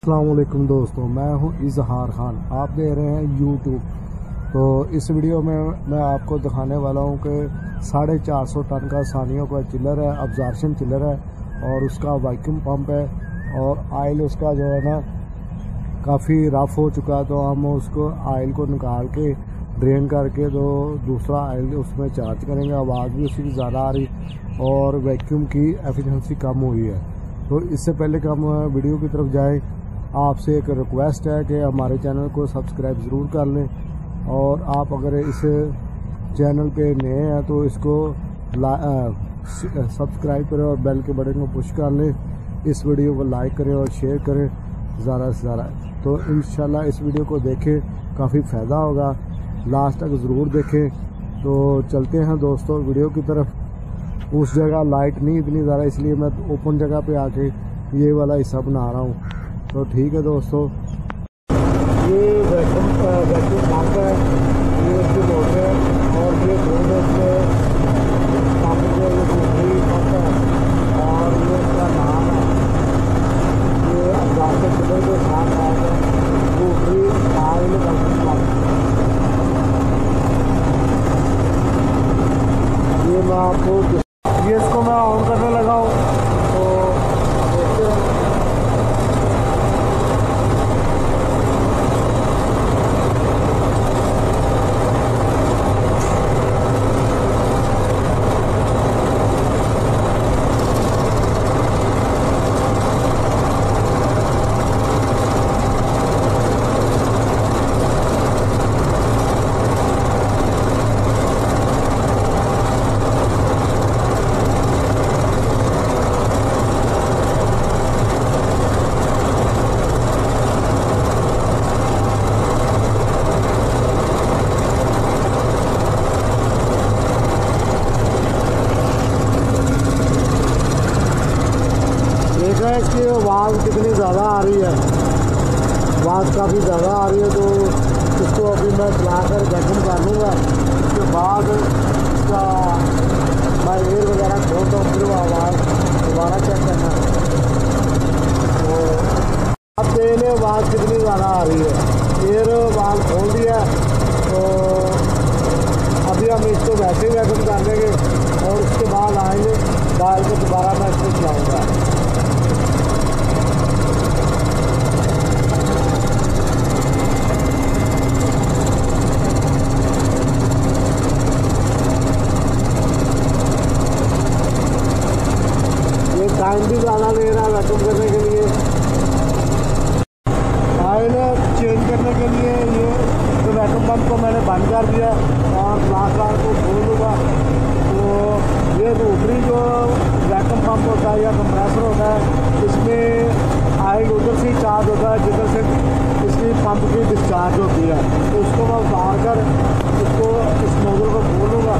अस्सलाम वालेकुम दोस्तों, मैं हूं इजहार खान। आप देख रहे हैं यूट्यूब। तो इस वीडियो में मैं आपको दिखाने वाला हूं कि 450 टन का सानियों का चिलर है, अब्जॉर्प्शन चिलर है और उसका वैक्यूम पंप है और आयल उसका जो है ना काफ़ी रफ हो चुका है। तो हम उसको आयल को निकाल के ड्रेन करके तो दूसरा आयल उसमें चार्ज करेंगे। आवाज़ भी उसकी ज़्यादा आ रही और वैक्यूम की एफिशिएंसी कम हुई है। तो इससे पहले कि हम वीडियो की तरफ जाएं, आपसे एक रिक्वेस्ट है कि हमारे चैनल को सब्सक्राइब ज़रूर कर लें और आप अगर इस चैनल पे नए हैं तो इसको सब्सक्राइब करें और बेल के बटन को पुश कर लें। इस वीडियो को लाइक करें और शेयर करें ज़्यादा से ज़्यादा। तो इंशाल्लाह इस वीडियो को देखें, काफ़ी फ़ायदा होगा, लास्ट तक ज़रूर देखें। तो चलते हैं दोस्तों वीडियो की तरफ। उस जगह लाइट नहीं इतनी ज़्यादा, इसलिए मैं ओपन जगह पे आके ये वाला हिस्सा बना रहा हूँ। तो ठीक है दोस्तों, ये वैक्यूम पंप है, ये उसकी मोटर है और ये दोनों उसमें पंप जो ये दूसरी पंप है और ये उसका नाम है। ये अब्जॉर्प्शन चिलर के साथ नाम है, दूसरी आयल वैक्यूम पंप। ये मैं आपको ये इसको मैं ऑन करने लगा हूँ। तो देखते हैं। इसकी आवाज़ कितनी ज़्यादा आ रही है, आवाज़ काफ़ी ज़्यादा आ रही है। तो इसको अभी मैं चलाकर वैक्यूम कर लूँगा। उसके बाद इसका मैं एयर वगैरह खोलता हूँ, फिर आवाज़ दोबारा चेक करना। तो अब देने आवाज़ कितनी ज़्यादा आ रही है, एयर आवाज़ खोल दिया। तो अभी हम इसको वैसे ही वैक्यूम कर देंगे और उसके बाद आएंगे डाल के दोबारा मैं इसको चलाऊँगा। टाइम भी ज़्यादा ले रहा है वैक्यूम करने के लिए। आयल चेंज करने के लिए ये तो वैक्यूम पंप को मैंने बंद कर दिया और फ्लाश को खोल दूँगा। तो ये दूसरी जो वैक्यूम पंप होता है या कंप्रेसर होता है, इसमें आयल उधर से चार्ज होता है जिधर से इसकी पंप की डिस्चार्ज होती है। तो उसको मैं उतार कर इसको इस नोजल को खोलूँगा।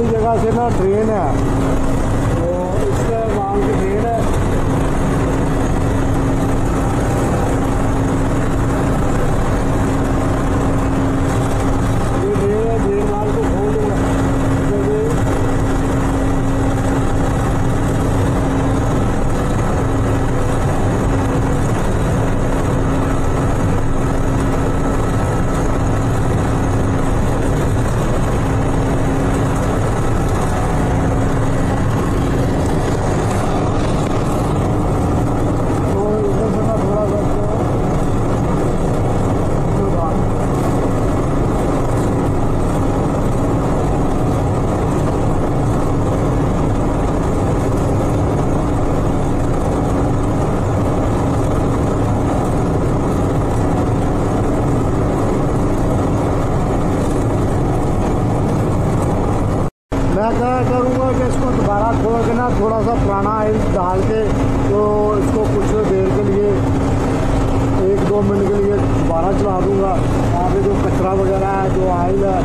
जगह से ना ड्रेन है, तो इसका वाल की ड्रेन है। ये ड्रेन है, ड्रेन वाल को खोल दूँगा। मैं क्या करूँगा कि इसको दोबारा खोल के ना थोड़ा सा पुराना आयल डाल के तो इसको कुछ देर के लिए 1-2 मिनट के लिए दोबारा चला दूँगा। आगे जो कचरा वगैरह है, जो आयल है,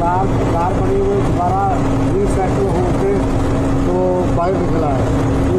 कार बनी हुई दोबारा रीसाइकिल होकर तो बाहर निकला है।